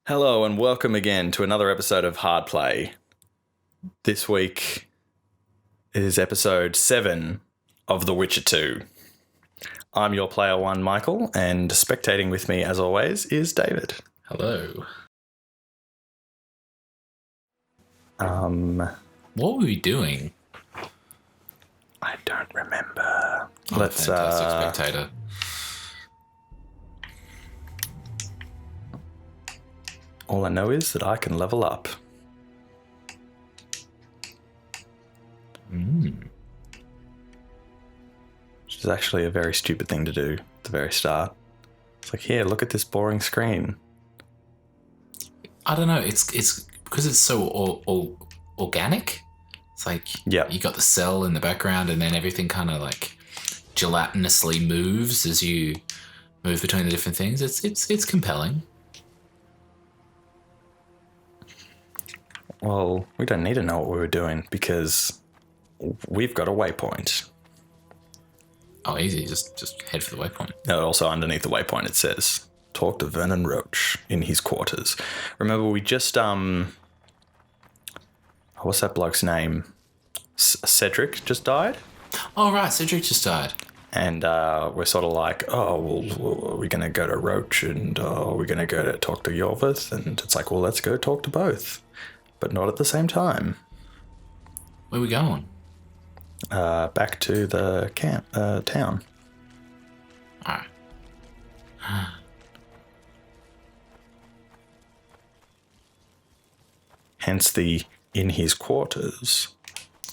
Hello and welcome again to another episode of HARDplay. This week is episode 7 of The Witcher 2. I'm your player 1, Michael, and spectating with me, as always, is David. Hello. What were we doing? I don't remember. Let's fantastic spectator. All I know is that I can level up. Which is actually a very stupid thing to do at the very start. It's like, here, look at this boring screen. I don't know. It's because it's so organic. It's like you got the cell in the background, and then everything kind of like gelatinously moves as you move between the different things. It's compelling. Well, we don't need to know what we were doing because we've got a waypoint. Oh, easy. Just head for the waypoint. No, also underneath the waypoint it says, talk to Vernon Roche in his quarters. Remember, we just, what's that bloke's name? Cedric just died? Oh, right. Cedric just died. And we're sort of like, oh, well, are we going to go to Roche and are we going to go to talk to Iorveth? And it's like, well, let's go talk to both. But not at the same time. Where are we going? Back to the town. Alright. Hence the in his quarters.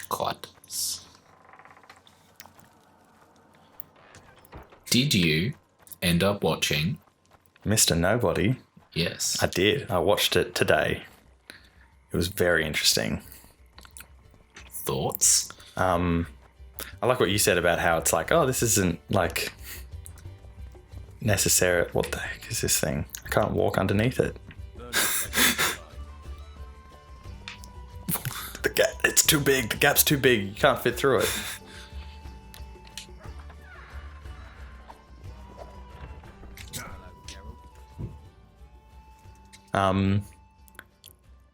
Quarters. Did you end up watching Mr. Nobody? Yes. I did. I watched it today. It was very interesting. Thoughts? I like what you said about how it's like, oh, this isn't like necessary. What the heck is this thing? I can't walk underneath it. The gap, it's too big. The gap's too big. You can't fit through it.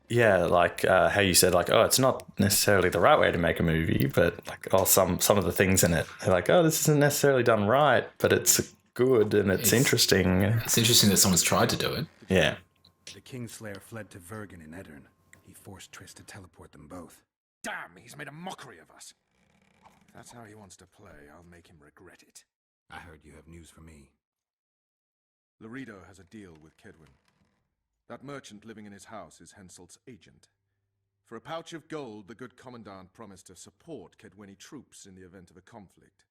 Yeah, like how you said, like, oh, it's not necessarily the right way to make a movie, but like, oh, some of the things in it, they're like, oh, this isn't necessarily done right, but it's good and it's interesting. It's interesting that someone's tried to do it. Yeah. The Kingslayer fled to Vergen in Edirn. He forced Triss to teleport them both. Damn, he's made a mockery of us. If that's how he wants to play, I'll make him regret it. I heard you have news for me. Laredo has a deal with Kedwin. That merchant living in his house is Henselt's agent. For a pouch of gold, the good commandant promised to support Kedweni troops in the event of a conflict.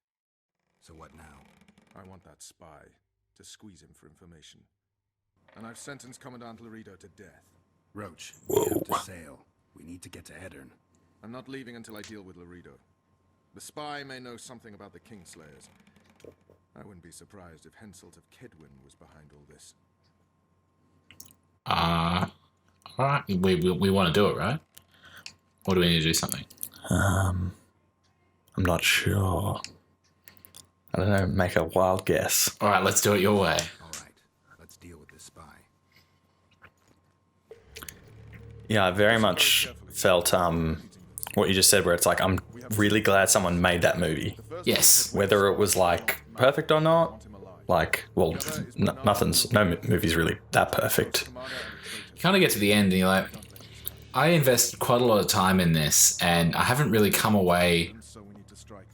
So what now? I want that spy to squeeze him for information. And I've sentenced Commandant Laredo to death. Roche, we have to sail. We need to get to Edirn. I'm not leaving until I deal with Laredo. The spy may know something about the Kingslayers. I wouldn't be surprised if Henselt of Kedwin was behind all this. Alright. We want to do it, right? Or do we need to do something? I'm not sure. I don't know, make a wild guess. Alright, let's do it your way. Alright, let's deal with this spy. Yeah, I very much felt what you just said, where it's like, I'm really glad someone made that movie. Yes. Whether it was like perfect or not, like, well, no movie's really that perfect. You kind of get to the end and you're like, I invested quite a lot of time in this and I haven't really come away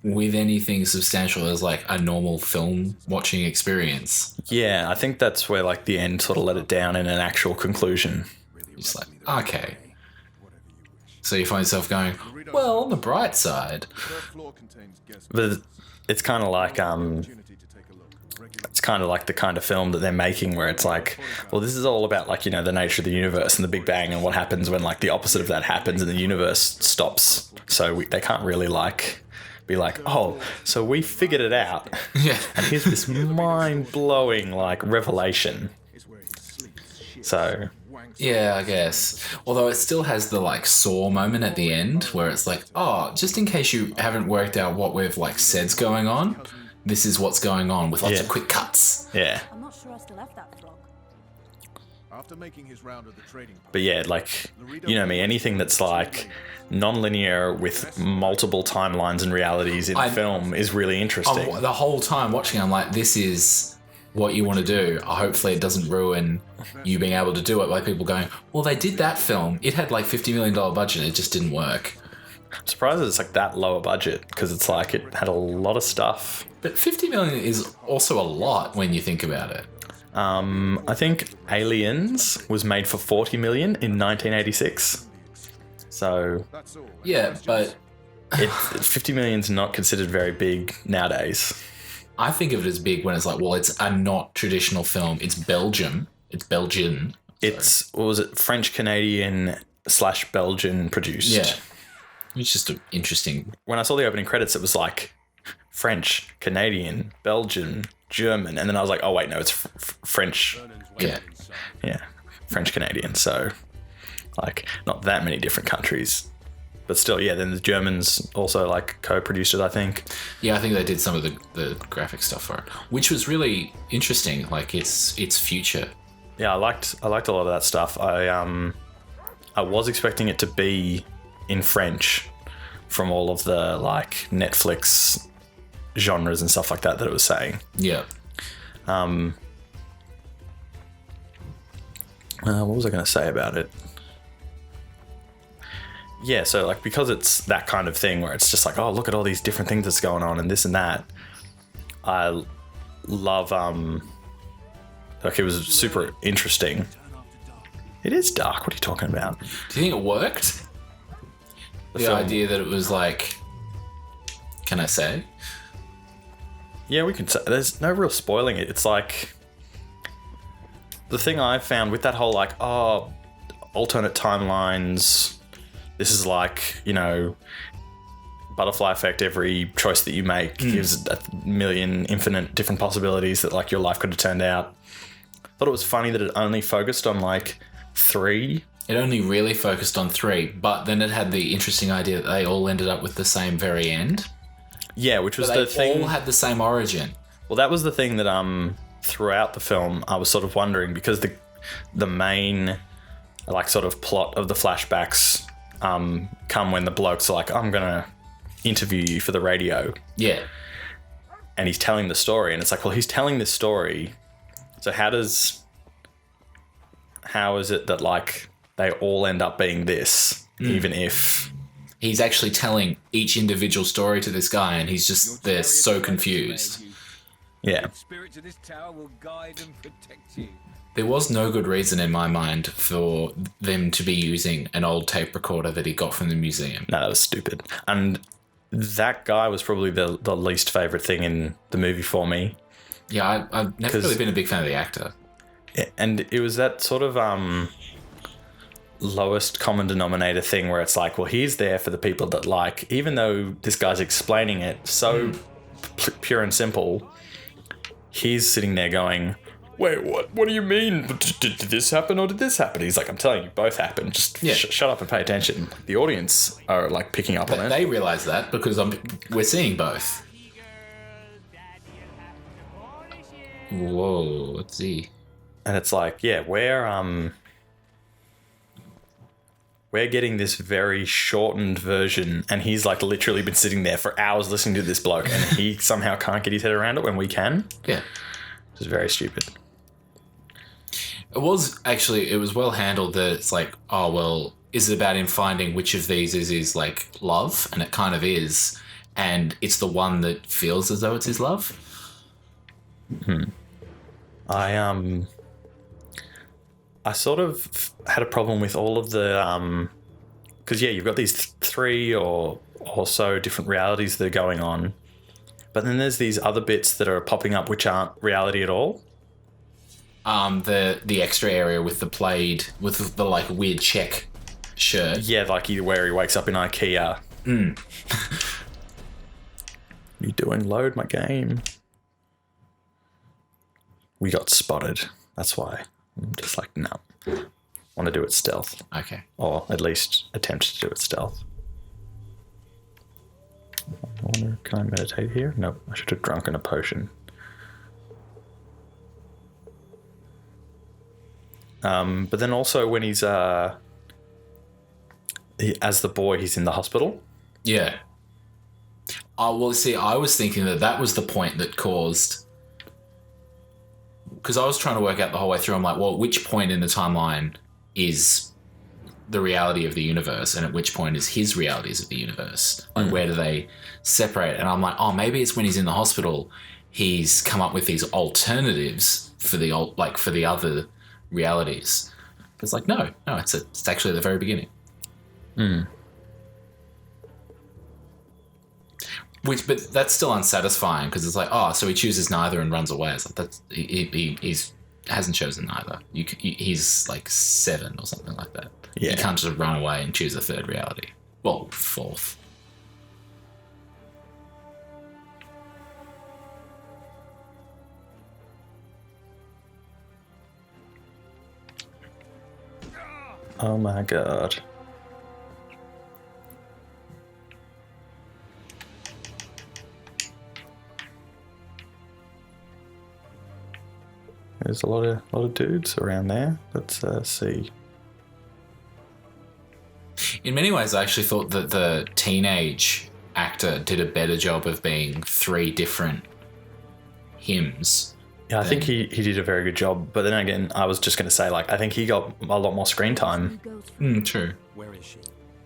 with anything substantial as like a normal film watching experience. Yeah, I think that's where like the end sort of let it down in an actual conclusion. You're just like, okay. So you find yourself going, well, on the bright side. But it's kind of like it's kind of like the kind of film that they're making where it's like, well, this is all about like, you know, the nature of the universe and the Big Bang and what happens when like the opposite of that happens and the universe stops. So they can't really like be like, oh, so we figured it out. Yeah. And here's this mind-blowing like revelation. So yeah, I guess. Although it still has the like Saw moment at the end where it's like, oh, just in case you haven't worked out what we've like said's going on, this is what's going on with lots of quick cuts. Yeah. I'm not sure I still have that frog. After making his round of the trading post, But yeah, like, you know me, anything that's like non-linear with multiple timelines and realities in a film is really interesting. The whole time watching, I'm like, this is what you want to do. Hopefully it doesn't ruin you being able to do it by people going, well, they did that film. It had like $50 million budget. It just didn't work. I'm surprised it's like that lower budget because it's like it had a lot of stuff. But 50 million is also a lot when you think about it. I think Aliens was made for 40 million in 1986. So yeah, but 50 million is not considered very big nowadays. I think of it as big when it's like, well, it's a not traditional film. It's Belgium. It's Belgian. It's, what was it, French Canadian / Belgian produced. Yeah. It's just interesting. When I saw the opening credits, it was like French, Canadian, Belgian, German, and then I was like, oh wait, no, it's French. Yeah. Yeah, French Canadian. So like not that many different countries, but still, yeah. Then the Germans also like co-produced it, I think. Yeah, I think they did some of the graphic stuff for it, which was really interesting. Like its future. Yeah, I liked a lot of that stuff. I was expecting it to be in French from all of the like Netflix genres and stuff like that it was saying. Yeah. What was I going to say about it? Yeah, so like because it's that kind of thing where it's just like, oh, look at all these different things that's going on and this and that. I love like it was super interesting. It is dark. What are you talking about? Do you think it worked? The idea that it was like, can I say? Yeah, we can say. There's no real spoiling it. It's like the thing I found with that whole like, oh, alternate timelines. This is like, you know, butterfly effect. Every choice that you make gives a million infinite different possibilities that like your life could have turned out. I thought it was funny that it only focused on like 3. It only really focused on 3, but then it had the interesting idea that they all ended up with the same very end. Yeah, which was but the they thing. all had the same origin. Well, that was the thing that throughout the film I was sort of wondering because the main like sort of plot of the flashbacks come when the bloke's like, I'm gonna interview you for the radio. Yeah. And he's telling the story, and it's like, well, he's telling this story. So how is it that like they all end up being this, even if he's actually telling each individual story to this guy, and they're so confused. Yeah. Spirits of this tower will guide and protect you. There was no good reason in my mind for them to be using an old tape recorder that he got from the museum. No, that was stupid. And that guy was probably the least favourite thing in the movie for me. Yeah, I've never really been a big fan of the actor. And it was that sort of lowest common denominator thing where it's like, well, he's there for the people that like, even though this guy's explaining it so pure and simple, he's sitting there going, wait, what do you mean? Did this happen or did this happen? He's like, I'm telling you, both happened. Just shut up and pay attention. The audience are like picking up on it. They realise that because we're seeing both. Whoa, let's see. And it's like, yeah, we're getting this very shortened version, and he's like literally been sitting there for hours listening to this bloke, and he somehow can't get his head around it when we can. Yeah. Which is very stupid. It was well handled that it's like, oh, well, is it about him finding which of these is his like love? And it kind of is. And it's the one that feels as though it's his love. I sort of had a problem with all of the because you've got these 3 or so different realities that are going on, but then there's these other bits that are popping up which aren't reality at all. The extra area with the plaid with the like weird check shirt. Yeah, like where he wakes up in IKEA. What are you doing? Load my game. We got spotted. That's why. I'm just like, no. I want to do it stealth. Okay. Or at least attempt to do it stealth. I wonder, can I meditate here? Nope, I should have drunken a potion. But then also when he's as the boy, he's in the hospital. Yeah. Oh, well, see, I was thinking that was the point that caused... Because I was trying to work out the whole way through. I'm like, well, at which point in the timeline is the reality of the universe, and at which point is his realities of the universe? Like, where do they separate? And I'm like, oh, maybe it's when he's in the hospital, he's come up with these alternatives for the other realities. It's like, no, it's actually at the very beginning. But that's still unsatisfying, because it's like, oh, so he chooses neither and runs away. It's like, he's hasn't chosen neither. He's like 7 or something like that. Yeah. You can't just run away and choose a third reality. Well, 4th. Oh my god. There's a lot of dudes around there. Let's see. In many ways, I actually thought that the teenage actor did a better job of being 3 different hymns. Yeah, I think he did a very good job. But then again, I was just going to say, like, I think he got a lot more screen time. True. Where is she?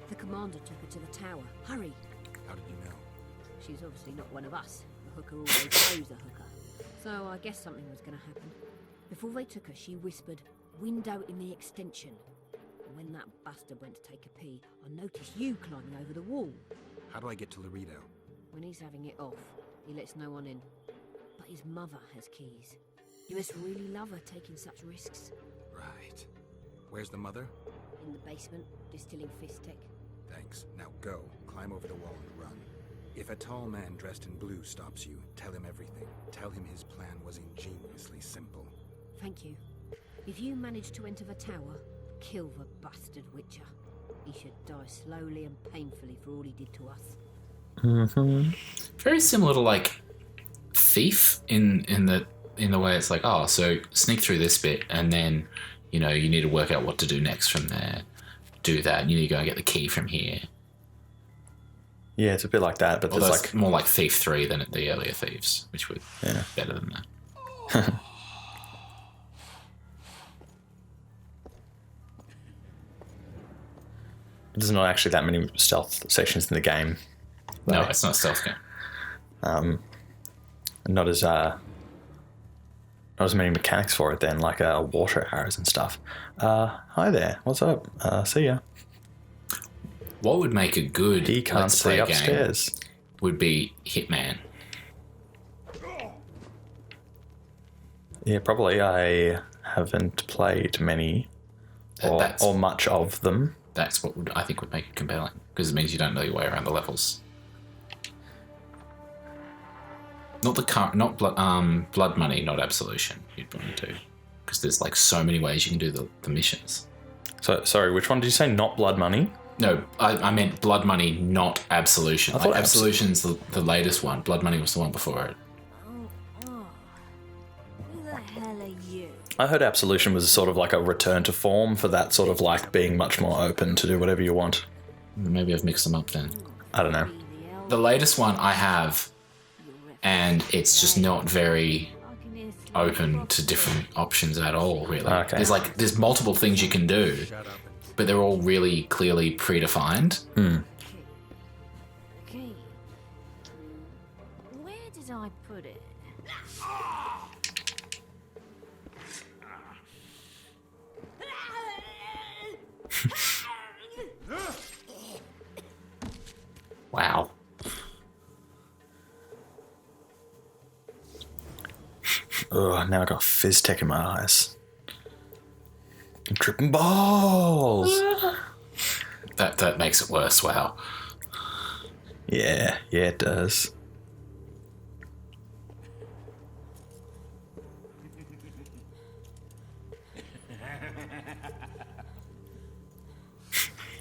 The commander took her to the tower. Hurry. How did you know? She's obviously not one of us. The hooker always knows a hooker. So I guess something was going to happen. Before they took her, she whispered, "Window in the extension." And when that bastard went to take a pee, I noticed you climbing over the wall. How do I get to Laredo? When he's having it off, he lets no one in. But his mother has keys. You must really love her taking such risks. Right. Where's the mother? In the basement, distilling Fistech. Thanks. Now go. Climb over the wall and run. If a tall man dressed in blue stops you, tell him everything. Tell him his plan was ingeniously simple. Thank you. If you manage to enter the tower, kill the bastard Witcher. He should die slowly and painfully for all he did to us. Mm-hmm. Very similar to, like, Thief in the way it's like, oh, so sneak through this bit, and then, you know, you need to work out what to do next from there. Do that, and you need to go and get the key from here. Yeah, it's a bit like that, but although there's it's more like Thief 3 than the earlier Thieves, which were better than that. There's not actually that many stealth sections in the game. No, it's not a stealth game. Not as many mechanics for it then, like water arrows and stuff. Hi there, what's up? See ya. What would make a good He can't Let's Play see upstairs. game would be Hitman. Yeah, probably. I haven't played many or much of them. That's what I think would make it compelling, because it means you don't know your way around the levels. Not Blood Money, not Absolution. You'd want to do, because there's like so many ways you can do the missions. So sorry, which one did you say? Not Blood Money? No, I meant Blood Money, not Absolution. I thought Absolution's the latest one. Blood Money was the one before it. Who the hell are you? I heard Absolution was sort of like a return to form for that sort of like being much more open to do whatever you want. Maybe I've mixed them up then. I don't know. The latest one I have, and it's just not very open to different options at all, really. Okay. There's multiple things you can do, but they're all really clearly predefined. Okay. Where did I put it? Wow. Ugh, now I got Fizz-Tech in my eyes. I'm tripping balls. That makes it worse, wow. Yeah, it does.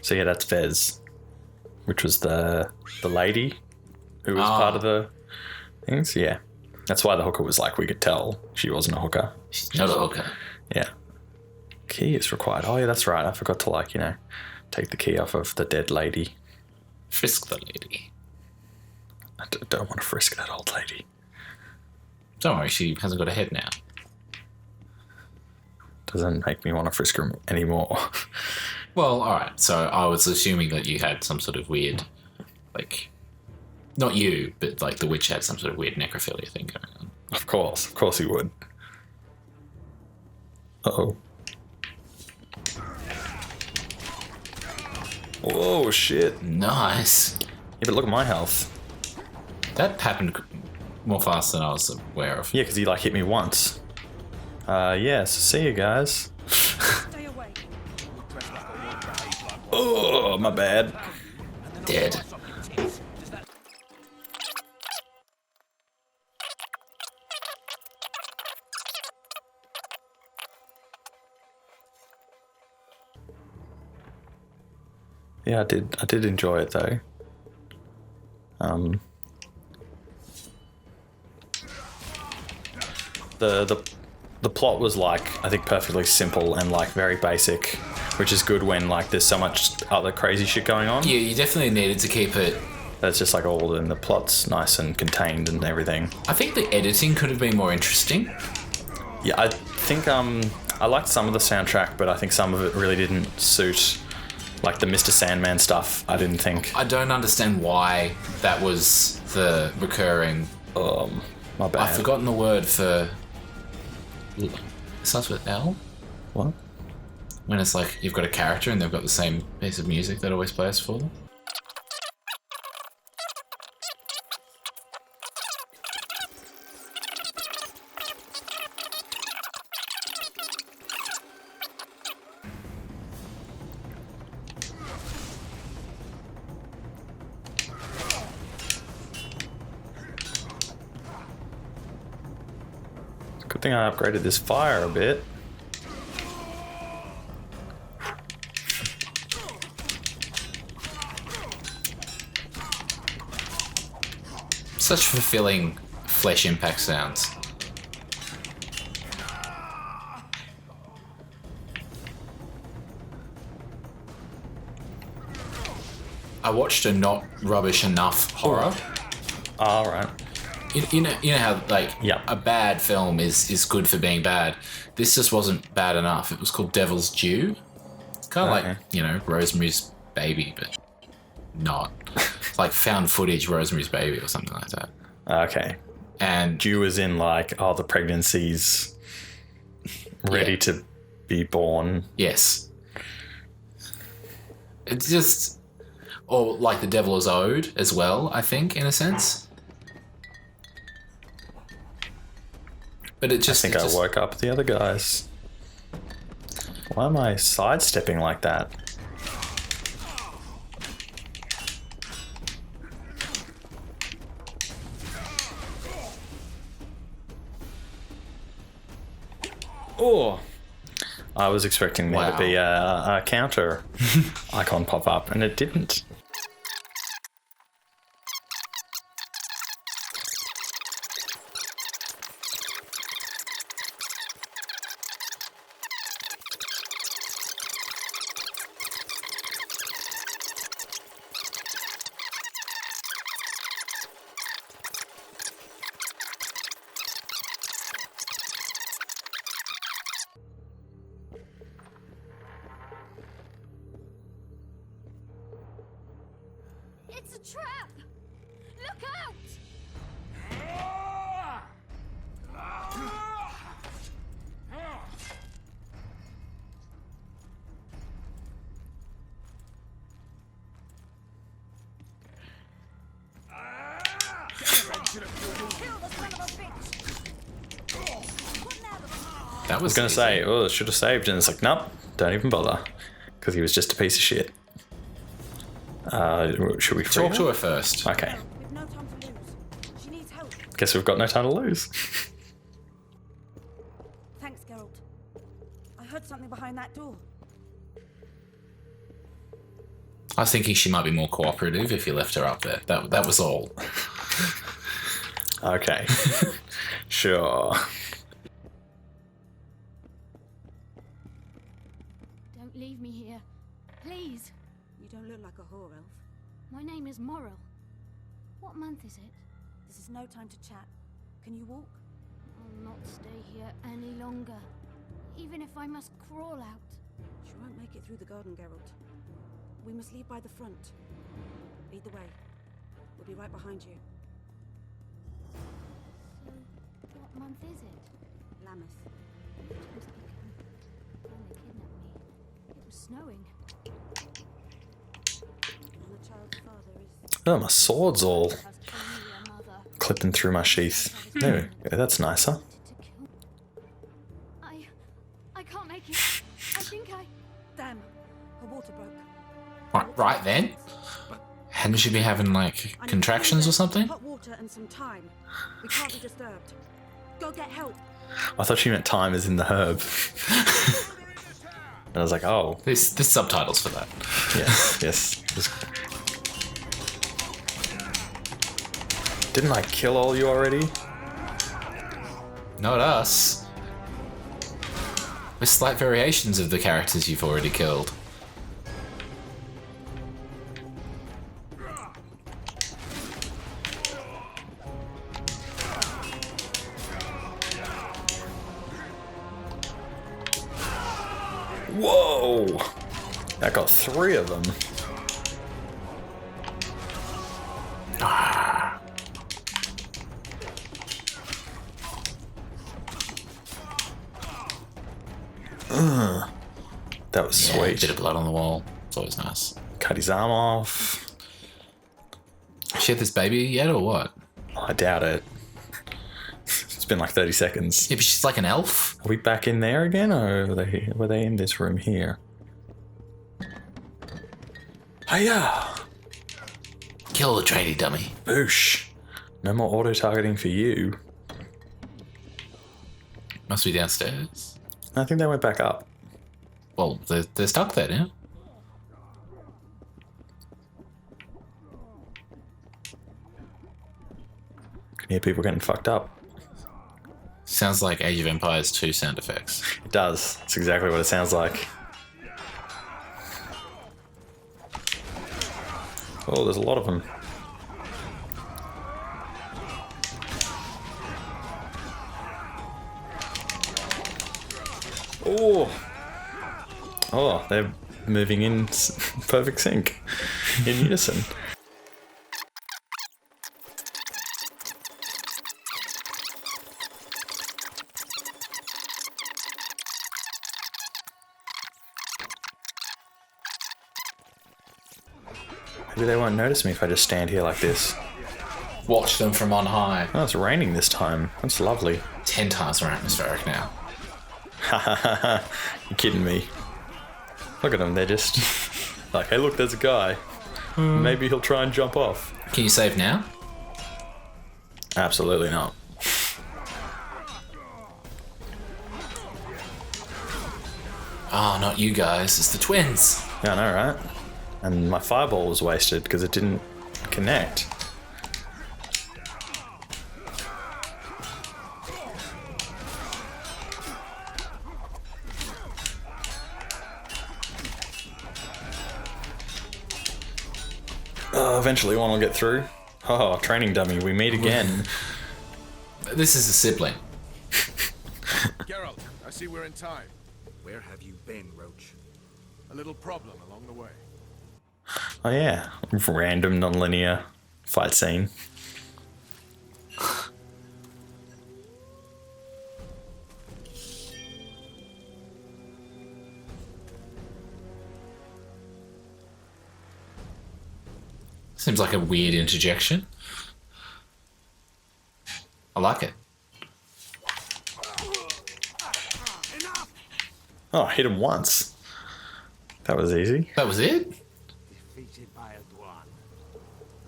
So yeah, that's Fez, which was the lady who was part of the things. Yeah, that's why the hooker was like, we could tell she wasn't a hooker. She's not a hooker. Yeah. Key is required. Oh, yeah, that's right. I forgot to, like, you know, take the key off of the dead lady. Frisk the lady. I don't want to frisk that old lady. Don't worry, she hasn't got a head now. Doesn't make me want to frisk her anymore. Well, alright, so I was assuming that you had some sort of weird, like, not you, but like the witch had some sort of weird necrophilia thing going on. Of course he would. Uh-oh. Whoa, shit. Nice. Yeah, but look at my health. That happened more fast than I was aware of. Yeah, because he, like, hit me once. Yeah, so see you guys. Stay away. Oh, my bad. Dead. Yeah, I did enjoy it though. The plot was, like, I think perfectly simple and, like, very basic, which is good when, like, there's so much other crazy shit going on. Yeah, you definitely needed to keep it. That's just, like, all in the plot's nice and contained and everything. I think the editing could have been more interesting. Yeah, I think I liked some of the soundtrack, but I think some of it really didn't suit, like, the Mr. Sandman stuff. I didn't think. I don't understand why that was the recurring. My bad. I've forgotten the word for. It starts with L. What? When it's like you've got a character and they've got the same piece of music that always plays for them. Good thing I upgraded this fire a bit. Such fulfilling flesh impact sounds. I watched a not rubbish enough horror. All right. You know how, like, Yeah. a bad film is good for being bad. This just wasn't bad enough. It was called Devil's Due. It's kind of Okay. like, you know, Rosemary's Baby, but not. It's like found footage Rosemary's Baby or something like that. Okay. And Due is in, like, the pregnancy's ready Yeah. to be born. yes. It's just... Or like The Devil is Owed as well, I think, in a sense. But it just... I think I woke up the other guys. Why am I sidestepping like that? Oh, I was expecting there to be a counter icon pop up, and it didn't. It's a trap! Look out! That I was going to say, oh, should have saved, and it's like, nope, don't even bother, because he was just a piece of shit. Should we free Talk her? to her first. Okay, We've no time to lose. She needs help. guess we've got no time to lose. Thanks, Geralt. I heard something behind that door. I was thinking she might be more cooperative if you left her up there. That was all. Okay, sure. poor elf. My name is Morrill. What month is it? This is no time to chat. Can you walk? I'll not stay here any longer. Even if I must crawl out. She won't make it through the garden, Geralt. We must leave by the front. Lead the way. We'll be right behind you. So, what month is it? Lameth. When they kidnapped me, it was snowing. And the child's father is... Oh, my sword's all Has only a mother. clipping through my sheath. There we go, that's nicer. I can't make it. I think I... Damn! Her water broke. Right then? Hadn't she be having, like, contractions or something? Hot water and some thyme. We can't be disturbed. Go get help. I thought she meant time as in the herb. And I was like, oh. There's subtitles for that. Yes. Didn't I kill all you already? Not us. With slight variations of the characters you've already killed. Whoa! That got 3 of them. That was Yeah, sweet. bit of blood on the wall. It's always nice. Cut his arm off. She had this baby yet, or what? I doubt it. It's been like 30 seconds. Yeah, but she's like an elf. Are we back in there again, or were they in this room here? Hiya! Kill the tradie dummy. Boosh! No more auto-targeting for you. Must be downstairs. I think they went back up. Well, they're stuck there now. Can hear people getting fucked up. Sounds like Age of Empires 2 sound effects. It does. It's exactly what it sounds like. Oh, there's a lot of them. Oh, they're moving in perfect sync, in unison. Maybe they won't notice me if I just stand here like this. Watch them from on high. Oh, it's raining this time. That's lovely. 10 times more atmospheric now. Ha ha ha ha. You're kidding me. Look at them, they're just like, hey look, there's a guy. Maybe he'll try and jump off. Can you save now? Absolutely not. Oh, not you guys. It's the twins. Yeah, I know, right? And my fireball was wasted because it didn't connect. Eventually one will get through. Oh, training dummy, we meet again. This is a sibling. Geralt, I see we're in time. Where have you been, Roche? A little problem along the way. Oh yeah, random non-linear fight scene. Seems like a weird interjection. I like it. Oh, I hit him once. That was easy. That was it? Defeated by a dwarf.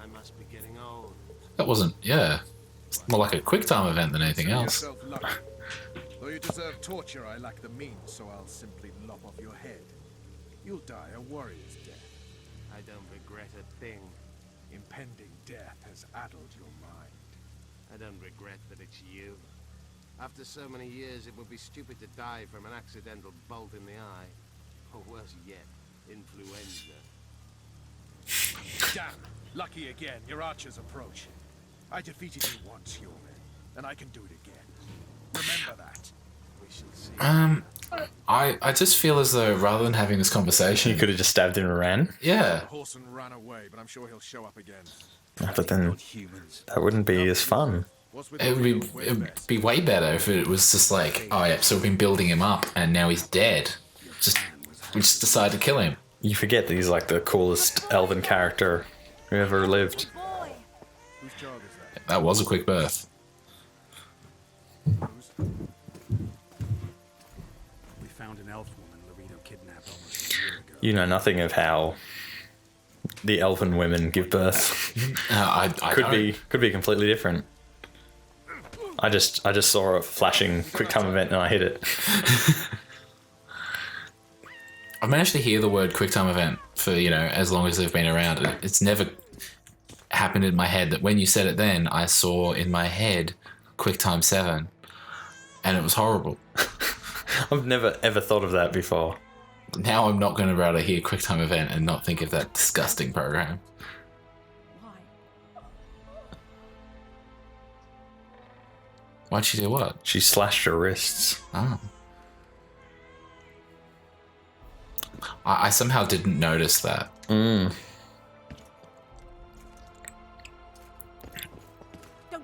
I must be getting old. That wasn't, yeah. It's more like a quick time event than anything else. Yourself lucky. Though you deserve torture, I lack the means, so I'll simply lop off your head. You'll die a warrior's death. I don't regret a thing. Impending death has addled your mind. I don't regret that it's you. After so many years, it would be stupid to die from an accidental bolt in the eye. Or worse yet, influenza. Damn! Lucky again. Your archers approach. I defeated you once, Iorveth, and I can do it again. Remember that. We shall see. I just feel as though rather than having this conversation, You could have just stabbed him and ran. yeah, The horseman ran away, but I'm sure he'll show up again. But then that wouldn't be as fun. What's with it the would real it'd be way better if it was just like, oh yeah, so we've been building him up and now he's dead. We just decided to kill him. You forget that he's like the coolest elven character who ever lived. Whose child is that? That was a quick birth. We found an elf woman Laredo kidnapped almost a year ago. You know nothing of how the elven women give birth. I could don't. be completely different. I just saw a flashing quick time event and I hit it. I've managed to hear the word QuickTime event for, as long as they've been around. It's never happened in my head that when you said it then, I saw in my head QuickTime 7. And it was horrible. I've never ever thought of that before. Now I'm not going to be able to hear QuickTime event and not think of that disgusting program. Why? Why'd she do what? She slashed her wrists. Oh. I somehow didn't notice that. Don't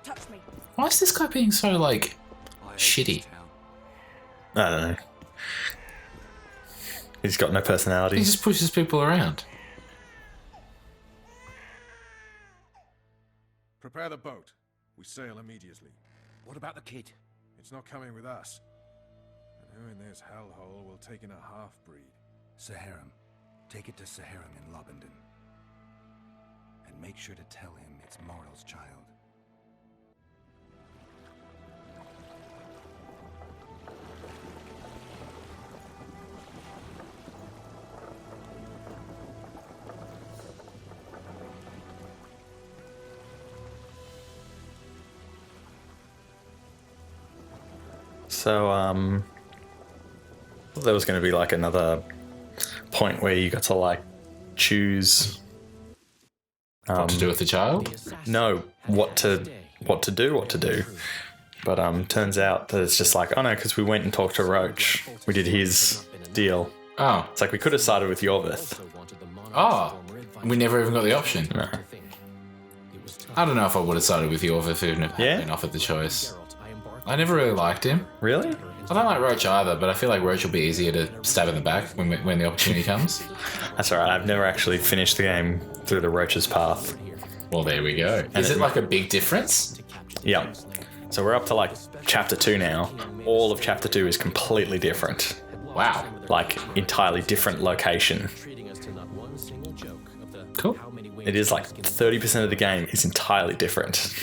touch me. Why is this guy being so, shitty? I don't know. He's got no personality. He just pushes people around. Prepare the boat. We sail immediately. What about the kid? It's not coming with us. And who in this hellhole will take in a half-breed? Saharim. Take it to Saharim in Lobendon. And make sure to tell him it's Morrel's child. So, there was going to be another point where you got to choose What to do with the child? no what to do. But turns out that it's just oh no, because we went and talked to Roche. We did his deal. Oh. It's we could have sided with Iorveth. Oh. We never even got the option. No. I don't know if I would have sided with Iorveth even if I had been offered the choice. I never really liked him. Really? I don't like Roche either, but I feel like Roche will be easier to stab in the back when the opportunity comes. That's alright. I've never actually finished the game through the Roche's path. Well, there we go. Is it a big difference? Yeah. So we're up to chapter 2 now. All of chapter 2 is completely different. Wow. Entirely different location. Cool. It is 30% of the game is entirely different.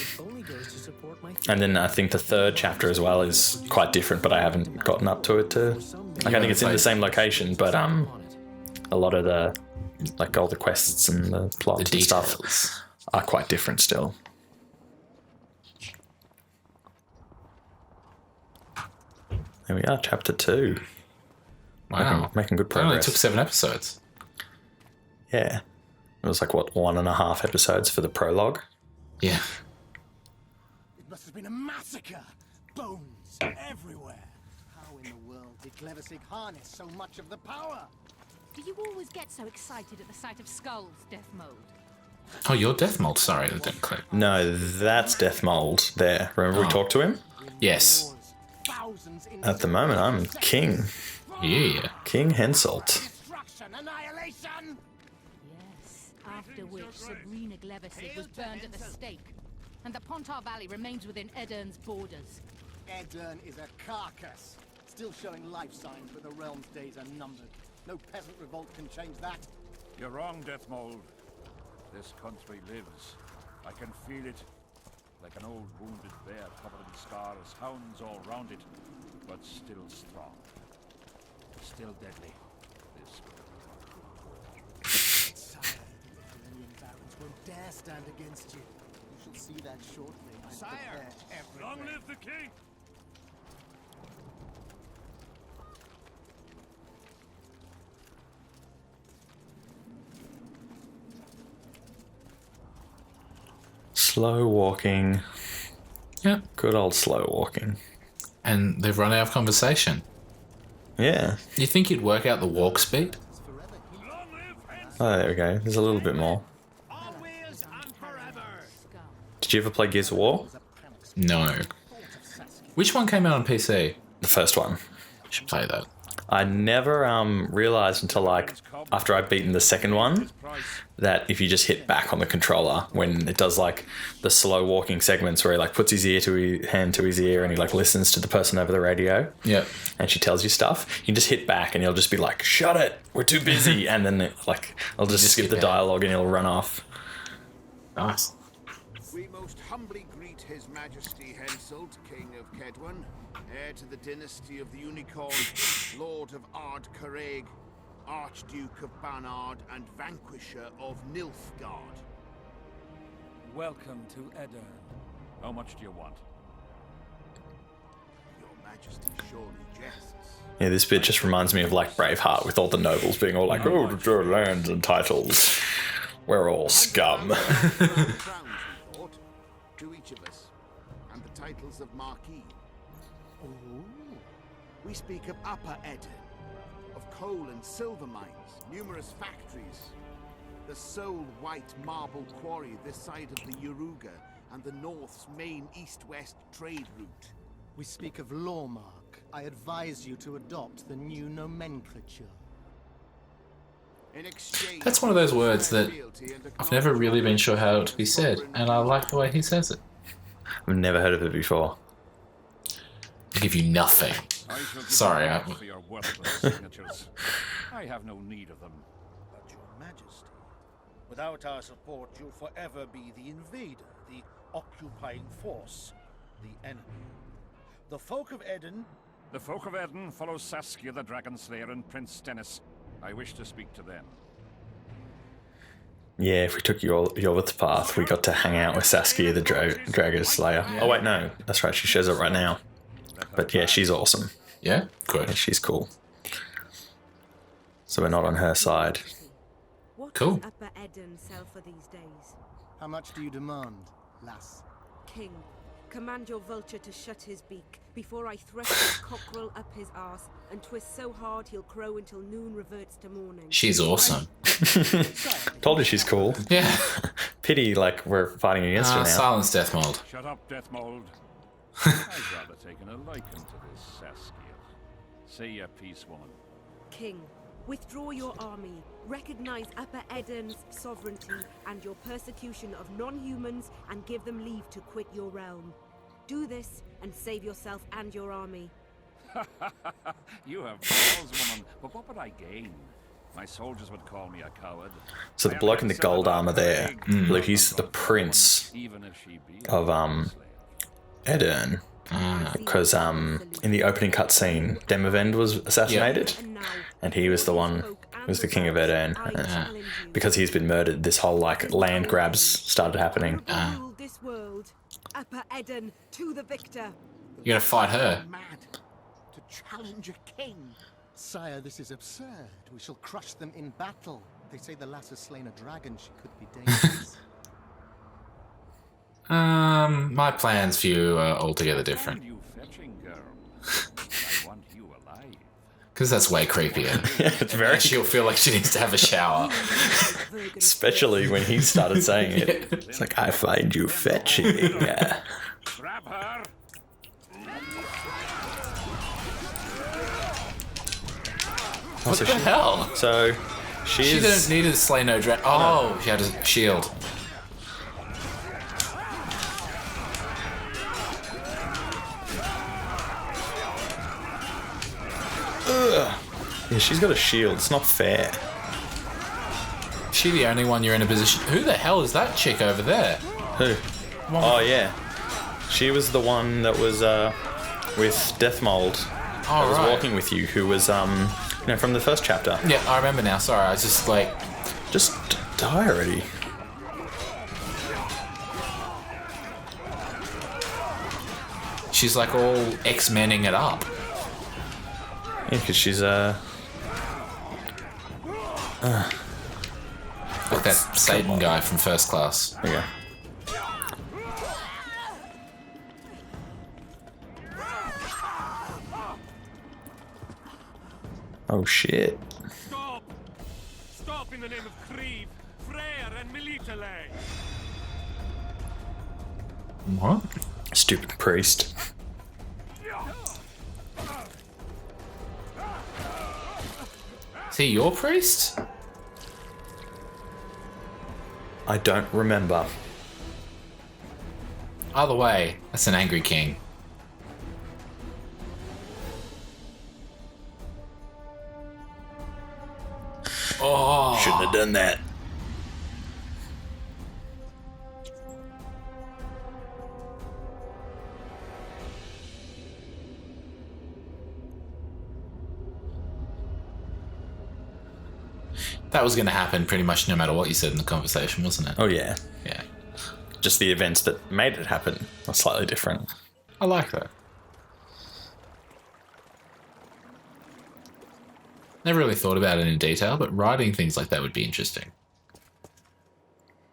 And then I think the third chapter as well is quite different, but I haven't gotten up to it I think it's in the same location, but a lot of the all the quests and the plots and stuff are quite different still. There we are, chapter 2. Wow. Making good It only progress. took 7 episodes. Yeah. It was 1.5 episodes for the prologue. Yeah. It must have been a massacre. Bones everywhere. How in the world did Cleversig harness so much of the power? Do you always get so excited at the sight of skulls, Death Mode? Oh, you're Death Mold. Sorry, that didn't click. No, that's Death Mold there. Remember we talked to him? Yes. At the moment, I'm King. Yeah. King Henselt. Destruction, annihilation. Yes. After which Sabrina Cleversig was burned at the stake, and the Pontar Valley remains within Edern's borders. Edern is a carcass, still showing life signs, but the realm's days are numbered. No peasant revolt can change that. You're wrong, Deathmold. This country lives. I can feel it. Like an old wounded bear covered in scars, hounds all round it, but still strong. Still deadly. This Sire, the Corellian barons won't dare stand against you. You shall see that shortly. Sire, long live the king! Slow walking. Yep. Good old slow walking. And they've run out of conversation. Yeah. You think you'd work out the walk speed? Oh, there we go. There's a little bit more. Did you ever play Gears of War? No. Which one came out on PC? The first one. Should play that. I never realized until like after I'd beaten the second one that if you just hit back on the controller when it does like the slow walking segments where he like puts his hand to his ear and he like listens to the person over the radio. Yep. And she tells you stuff. You can just hit back and he'll just be like, "Shut it, we're too busy," and then I'll just skip the dialogue and he'll run off. Nice. We most humbly greet His Majesty Henselt, King of Kedwen, heir to the dynasty of the Unicorn, Lord of Ard-Carreg, Archduke of Banard, and Vanquisher of Nilfgaard. Welcome to Edirne. How much do you want? Your Majesty surely jests. Yeah, this bit just reminds me of like Braveheart with all the nobles being all like, "Oh, the lands and titles. We're all scum." Crowns, we thought, to each of us, and the titles of Marquis. Oh, we speak of Upper Edirne, of coal and silver mines, numerous factories, the sole white marble quarry this side of the Yaruga, and the North's main east-west trade route. We speak of Lawmark. I advise you to adopt the new nomenclature. That's one of those words that I've never really been sure how to be said, and I like the way he says it. I've never heard of it before. I'll give you nothing. Sorry, For your worthless signatures. I have no need of them. But your Majesty, without our support, you'll forever be the invader, the occupying force, the enemy. The folk of Edirne... The folk of Edirne follow Saskia the Dragon Slayer and Prince Dennis. I wish to speak to them. Yeah, if we took Iorveth's path, we got to hang out with Saskia the Dragon Slayer. Yeah. Oh wait, no, that's right. She shows up right now. But yeah, she's awesome. Yeah, good. Yeah, she's cool. So we're not on her side. What cool. does Upper Edirne sell for these days? How much do you demand, lass? King, command your vulture to shut his beak before I thrust his cockerel up his arse and twist so hard he'll crow until noon reverts to morning. She's awesome. Told you she's cool. Yeah. Pity, like, we're fighting against her now. Silence, Death Mold. Shut up, Death Mold. I've rather taken a liking to this Saskia. Say your piece, woman. King, withdraw your army, recognize Upper Edirne's sovereignty and your persecution of non-humans, and give them leave to quit your realm. Do this and save yourself and your army. You have balls, woman, but what would I gain? My soldiers would call me a coward. So the bloke in the gold armor there, look, he's the prince of Edirne. Because in the opening cutscene, Demavend was assassinated, and he was the one who was the king of Edirne. Because he's been murdered, this whole like land grabs started happening. Rule this world. Upper Edirne to the victor. You're gonna fight her. Mad to challenge a king. Sire, this is absurd. We shall crush them in battle. They say the lass has slain a dragon. She could be dangerous. My plans for you are altogether different. Because that's way creepier. Yeah, it's very. She'll feel like she needs to have a shower. Especially when he started saying it. It's like, I find you fetching. Yeah. Grab her! What the hell? So, she didn't need to slay no dragon. Oh, she had a shield. Ugh. Yeah, she's got a shield. It's not fair. Is she the only one you're in a position? Who the hell is that chick over there? Who? Oh, yeah. She was the one that was with Deathmold. Oh, that was right. walking with you, who was from the first chapter. Yeah, I remember now. Sorry, I was just like... Just die already. She's like all X-Menning it up. Yeah, because she's like that Satan guy from First Class. There you Oh shit. Stop! Stop in the name of Creve, Freyr, and Militale! What? Stupid priest. Is he your priest? I don't remember. Either way, that's an angry king. Oh, shouldn't have done that. That was going to happen pretty much no matter what you said in the conversation, wasn't it? Oh yeah. Yeah. Just the events that made it happen are slightly different. I like that. Never really thought about it in detail, but writing things like that would be interesting.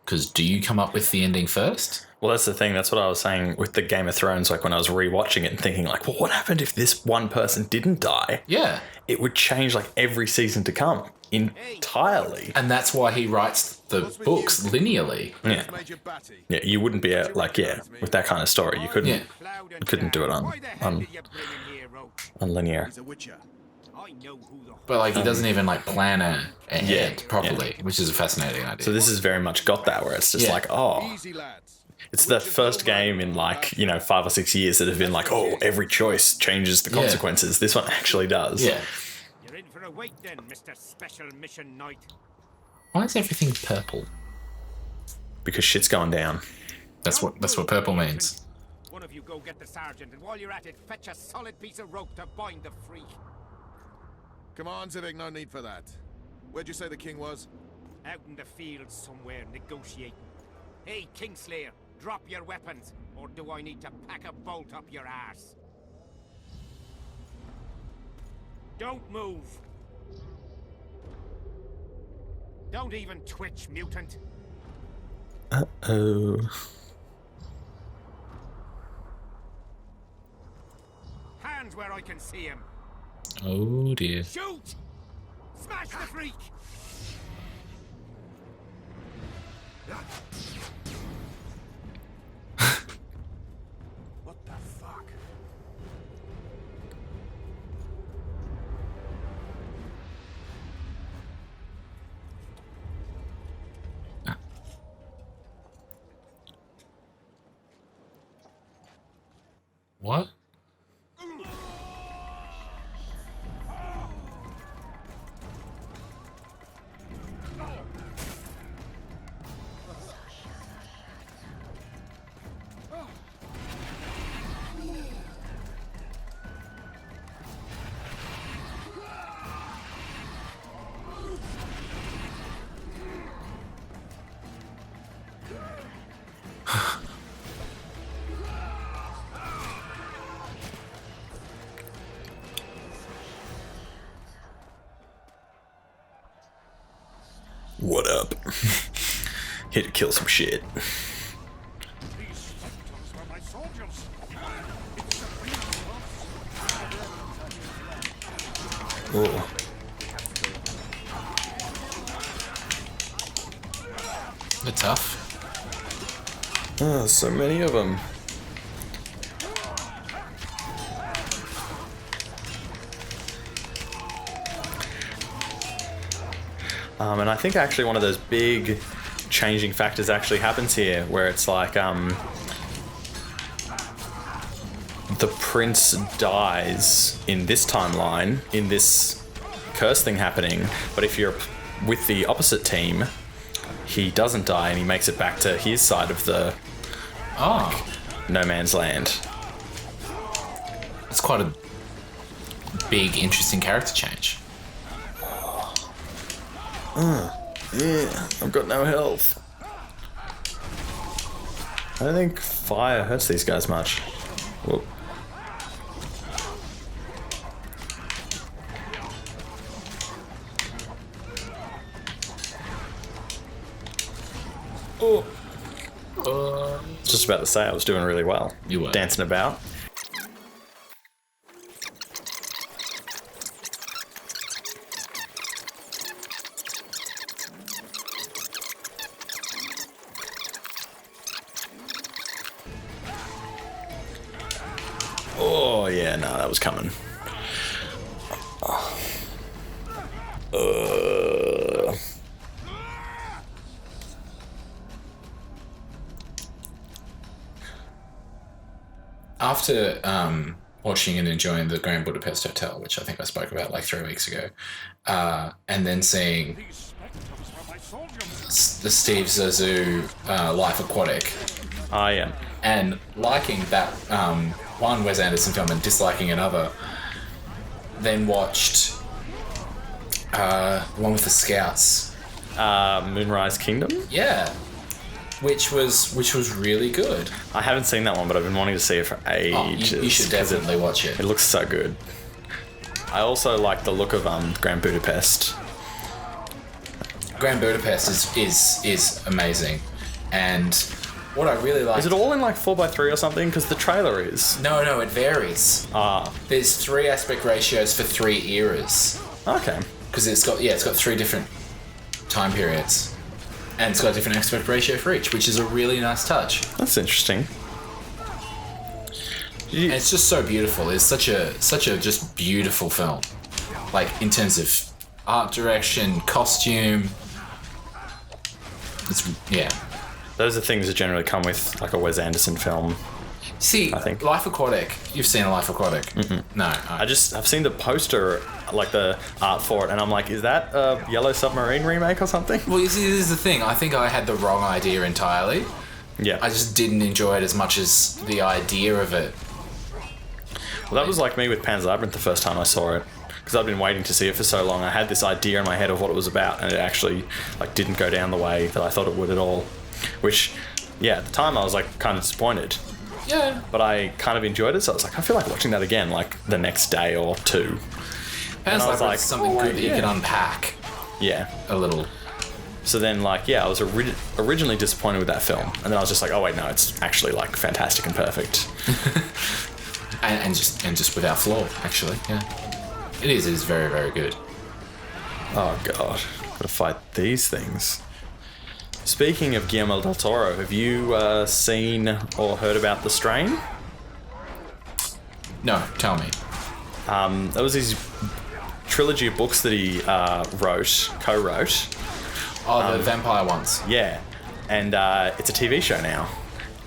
Because do you come up with the ending first? Well, that's the thing. That's what I was saying with the Game of Thrones, like when I was rewatching it and thinking like, well, what happened if this one person didn't die? Yeah. It would change like every season to come entirely. And that's why he writes the books linearly. Yeah. Yeah, you wouldn't be with that kind of story. You couldn't do it on linear. But like he doesn't even like plan ahead properly, which is a fascinating idea. So this has very much got that where it's just like, oh, it's the first game in like, 5 or 6 years that have been like, oh, every choice changes the consequences. This one actually does. Yeah. You're in for a wait then, Mr. Special Mission Knight. Why is everything purple? Because shit's going down. That's what purple means. One of you go get the sergeant, and while you're at it, fetch a solid piece of rope to bind the freak. Come on, Civic, no need for that. Where'd you say the king was? Out in the field somewhere, negotiating. Hey, Kingslayer, drop your weapons, or do I need to pack a bolt up your arse? Don't move. Don't even twitch, mutant. Uh-oh. Hands where I can see him. Oh dear. Shoot! Smash the freak! What the fuck? What? What up? Here to kill some shit. Oh. They're tough. Oh, so many of them. And I think actually one of those big changing factors actually happens here, where it's like the prince dies in this timeline, in this curse thing happening, but if you're with the opposite team, he doesn't die and he makes it back to his side of the no man's land. It's quite a big, interesting character change. Yeah, I've got no health. I don't think fire hurts these guys much. Whoop. Oh. Just about to say I was doing really well. You were. Dancing about. no, that was coming. After watching and enjoying the Grand Budapest Hotel, which I think I spoke about like 3 weeks ago, and then seeing the Steve Zissou Life Aquatic. Oh, yeah. And liking that one Wes Anderson film and disliking another, then watched one with the Scouts. Moonrise Kingdom? Yeah. Which was really good. I haven't seen that one, but I've been wanting to see it for ages. You should definitely watch it. It looks so good. I also like the look of Grand Budapest. Grand Budapest is amazing, and what I really like... Is it all in like 4:3 or something? Because the trailer is. No, it varies. There's 3 aspect ratios for 3 eras. Okay. Because it's got 3 different time periods. And it's got a different aspect ratio for each, which is a really nice touch. That's interesting. And it's just so beautiful. It's such a just beautiful film. Like, in terms of art direction, costume. Yeah. Those are things that generally come with like a Wes Anderson film. See, I think Life Aquatic. You've seen Life Aquatic? Mm-hmm. No. I've seen the poster, like the art for it, and I'm like, is that a Yellow Submarine remake or something? Well, you see, this is the thing. I think I had the wrong idea entirely. Yeah. I just didn't enjoy it as much as the idea of it. Well, that was like me with Pan's Labyrinth the first time I saw it, because I'd been waiting to see it for so long. I had this idea in my head of what it was about, and it actually like didn't go down the way that I thought it would at all. Which, yeah, at the time I was like kind of disappointed. Yeah. But I kind of enjoyed it, so I was like, I feel like watching that again, like the next day or two. Pan's Labyrinth is something good that you can unpack. Yeah. A little. So then, like, yeah, I was originally disappointed with that film, and then I was just like, oh wait, no, it's actually like fantastic and perfect. and just without flaw, actually. Yeah. It is very, very good. Oh god, gotta fight these things. Speaking of Guillermo del Toro, have you seen or heard about The Strain? No, tell me. That was his trilogy of books that he co-wrote. Oh, the vampire ones. Yeah, and it's a TV show now,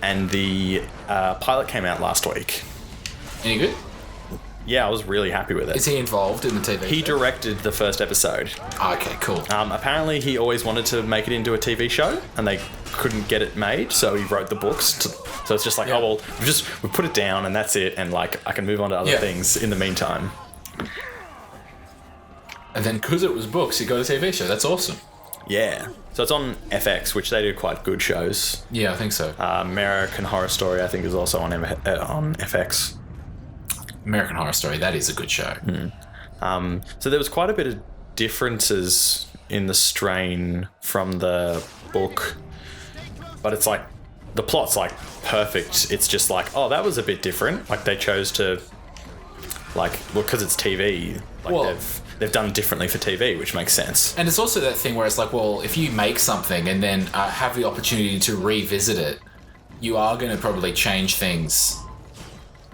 and the pilot came out last week. Any good? Yeah, I was really happy with it. Is he involved in the TV show? He directed the first episode. Okay, cool. Apparently, he always wanted to make it into a TV show, and they couldn't get it made, so he wrote the books. So it's just like, oh, well, we put it down, and that's it, and like I can move on to other things in the meantime. And then, because it was books, he got a TV show. That's awesome. Yeah. So it's on FX, which they do quite good shows. Yeah, I think so. American Horror Story, I think, is also on FX. American Horror Story, that is a good show. So there was quite a bit of differences in the strain from the book, but it's like the plot's like perfect. It's just like, oh, that was a bit different. Like they chose to, like, well, because it's TV, like they've done differently for TV, which makes sense. And it's also that thing where it's like, well, if you make something and then have the opportunity to revisit it, you are going to probably change things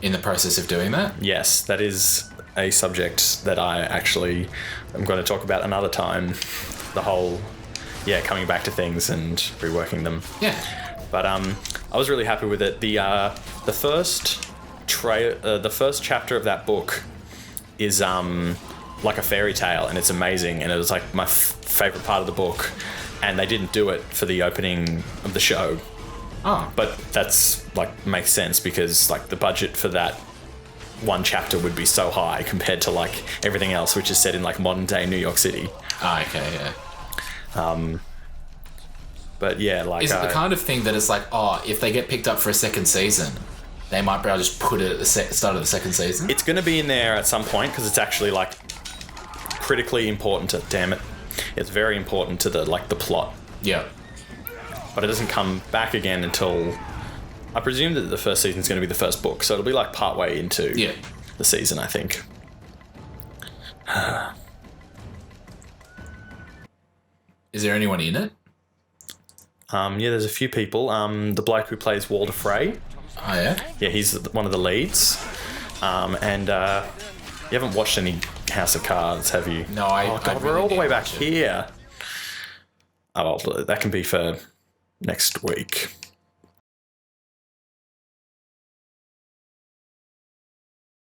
in the process of doing that. Yes, that is a subject that I actually am going to talk about another time. The whole, coming back to things and reworking them. Yeah. But I was really happy with it. The first chapter of that book is like a fairy tale, and it's amazing, and it was like my favorite part of the book, and they didn't do it for the opening of the show. Oh. But that's like makes sense because like the budget for that one chapter would be so high compared to like everything else, which is set in like modern day New York City. Oh, okay, yeah. But yeah, like is it the kind of thing that it's like, oh, if they get picked up for a second season, they might be able to just put it at the start of the second season? It's going to be in there at some point because it's actually like critically important to, damn it, it's very important to the plot. Yeah. But it doesn't come back again until, I presume that the first season is going to be the first book, so it'll be like partway into the season, I think. Is there anyone in it? There's a few people. The bloke who plays Walder Frey. Oh, yeah? Yeah, he's one of the leads. And you haven't watched any House of Cards, have you? No, I. Oh god, we're all the way back here. Oh, well, that can be for next week.